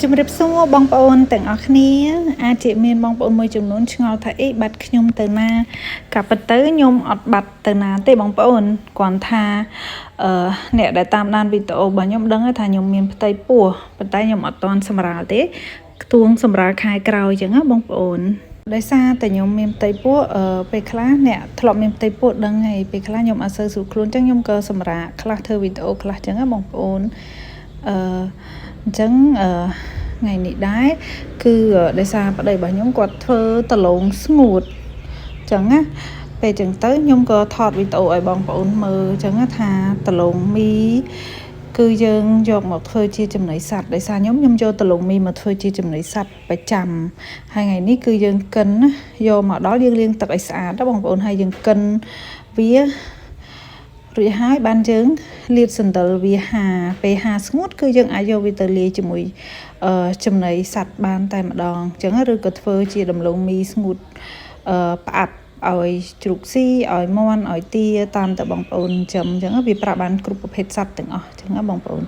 ជំរាបសួរបងប្អូនទាំងអស់គ្នាអាចជាមានបងប្អូនមួយចំនួនឆ្ងល់ថាអីបាត់ខ្ញុំទៅណាក៏ប៉ុន្តែខ្ញុំអត់បាត់ទៅណាទេបងប្អូនគ្រាន់ថាអ្នកដែលតាមដានវីដេអូរបស់ខ្ញុំដឹងថាខ្ញុំមានផ្ទៃពោះប៉ុន្តែខ្ញុំអត់ទាន់សម្រាលទេខ្ទួងសម្រាលខែក្រោយអញ្ចឹងណាបងប្អូនដោយសារតែខ្ញុំមានផ្ទៃពោះពេលខ្លះអ្នកធ្លាប់មានផ្ទៃពោះដឹងហើយពេលខ្លះខ្ញុំអត់សូវស្រួលខ្លួនអញ្ចឹងខ្ញុំក៏សម្រាលខ្លះធ្វើវីដេអូខ្លះអញ្ចឹងណាបងប្អូនអញ្ចឹងថ្ងៃនេះដែរគឺដោយសារប្តីរបស់ខ្ញុំគាត់ធ្វើដលងស្ងួតអញ្ចឹងណាពេលអញ្ចឹងទៅខ្ញុំក៏ថតវីដេអូឲ្យបងប្អូនមើលអញ្ចឹងថាដលងមីគឺយើងយកមកធ្វើជាចំណីសត្វដោយសារខ្ញុំយកដលងមីមកធ្វើជាចំណីសត្វប្រចាំហើយថ្ងៃនេះគឺយើងកិនយកមកដល់យើងលាងទឹកឲ្យស្អាតណាបងប្អូនហើយយើងកិនវារួចហើយបានយើងលាតសណ្ដិលវាពេលស្ងួតគឺយើងអាចយកវាទៅលាយជាមួយចំណីសត្វបានតែម្ដងអញ្ចឹងឬក៏ធ្វើជាដំឡូងមីស្ងួតផ្អាប់ឲ្យជ្រូកស៊ីឲ្យមាន់ឲ្យទាតាមតែបងប្អូនចិញ្ចឹមអញ្ចឹងវាប្រាប់បានគ្រប់ប្រភេទសត្វទាំងអស់អញ្ចឹងណាបងប្អូន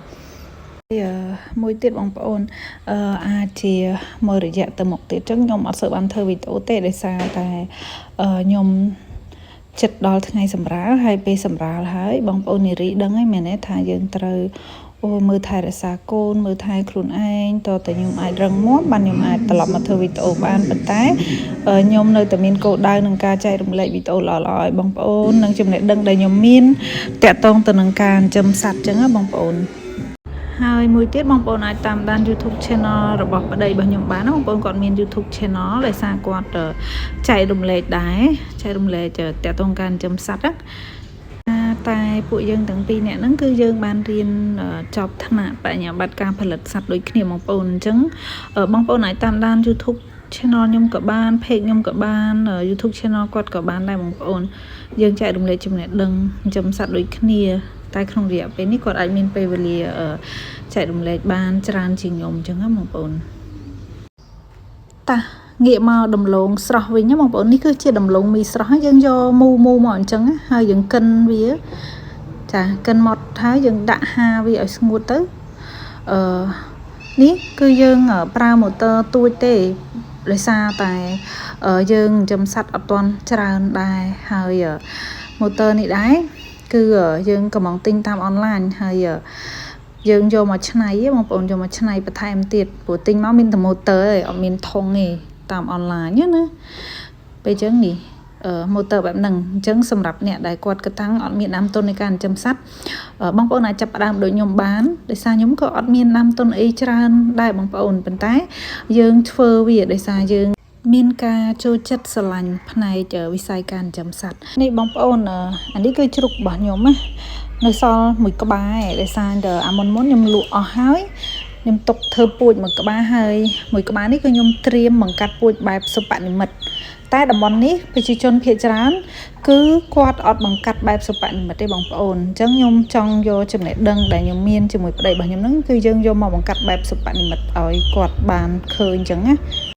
មួយទៀតបងប្អូនអាចជាមួយរយៈទៅមុខទៀតអញ្ចឹងខ្ញុំអត់សូវបានធ្វើវីដេអូទេដោយសារតែខ្ញុំចិត្តដល់ថ្ងៃសម្រាលហើយពេលសម្រាលហើយបងប្អូននារីដឹងហើយមែនទេថាយើងត្រូវមើលថែរក្សាកូនមើលថែខ្លួនឯងតើតើខ្ញុំអាចរឹងមាំបានខ្ញុំអាចត្រឡប់មកធ្វើវីដេអូបានប៉ុន្តែខ្ញុំនៅតែមានគោលដៅនឹងការចែករំលែកវីដេអូល្អៗឲ្យបងប្អូននិងចំណេះដឹងដែលខ្ញុំមានតាក់ទងទៅនឹងការចិញ្ចឹមសត្វអញ្ចឹងណាបងប្អូនហើយមួយទៀតបងប្អូនអាចតាមដាន YouTube Channel របស់ប្តីរបស់ខ្ញុំបានណាបងប្អូនគាត់មាន YouTube Channel ដោយសារគាត់ចែករំលែកដែរចែករំលែកតាក់ទងការចិញ្ចឹមសត្វតែពួកយើងទាំងពីរនាក់ហ្នឹងគឺយើងបានរៀនចប់ថ្នាក់បញ្ញាបត្រការផលិតសត្វដូចគ្នាបងប្អូនអញ្ចឹងបងប្អូនអាចតាមដាន YouTube Channel ខ្ញុំក៏បាន Page ខ្ញុំក៏បាន YouTube Channel គាត់ក៏បានដែរបងប្អូនយើងចែករំលែកចំណេះដឹងចិញ្ចឹមសត្វដូចគ្នាតែក្នុងរយៈពេលនេះគាត់អាចមានពេលវេលាចែករំលែកបានច្រើនជាងខ្ញុំអញ្ចឹងណាបងប្អូនតាងាកមកដំឡូងស្រស់វិញណាបងប្អូននេះគឺជាដំឡូងមីស្រស់ហើយយើងយកមូមកអញ្ចឹងហើយយើងកិនវាចាកិនមកហើយយើងដាក់ហាវាឲ្យស្ងួតទៅនេះគឺយើងប្រើម៉ូទ័រទួចទេដោយសារតែយើងចិញ្ចឹមសត្វអត់ទាន់ច្រើនដែរហើយម៉ូទ័រនេះដែរគឺយើងកំងទិញតាមអនឡាញហើយយើងយកមកឆ្នៃបងប្អូនយកមកឆ្នៃបន្ថែមទៀតព្រោះទិញមកមានតែម៉ូទ័រឯងអត់មានធុងទេតាមអនឡាញណាពេលអញ្ចឹងនេះម៉ូទ័របែបហ្នឹងអញ្ចឹងសម្រាប់អ្នកដែលគាត់កតាំងអត់មានដើមទុននៃការចិញ្ចឹមសត្វបងប្អូនអាចចាប់ផ្ដើមដូចខ្ញុំបានដោយសារខ្ញុំក៏អត់មានដើមទុនអីច្រើនដែរបងប្អូនប៉ុន្តែយើងធ្វើវាដោយសារយើងមានការចូលចិត្តស្រឡាញ់ផ្នែកវិស័យការចិញ្ចឹមសត្វនេះបងប្អូនអានេះគឺជ្រូករបស់ខ្ញុំណានៅសល់មួយក្បាលដោយសារតែអាមុនខ្ញុំលក់អស់ហើយខ្ញុំទុកធ្វើពូជមួយក្បាលហើយមួយក្បាលនេះគឺខ្ញុំត្រៀមបង្កាត់ពូជបែបសុបនិមិត្តតែតំបន់នេះប្រជាជនភាគច្រើនគឺគាត់អត់បង្កាត់បែបសុបនិមិត្តទេបងប្អូនអញ្ចឹងខ្ញុំចង់យកចំណេះដឹងដែលខ្ញុំមានជាមួយប្តីរបស់ខ្ញុំហ្នឹងគឺយើងយកមកបង្កាត់បែបសុបនិមិត្តឲ្យគាត់បានឃើញអញ្ចឹងណា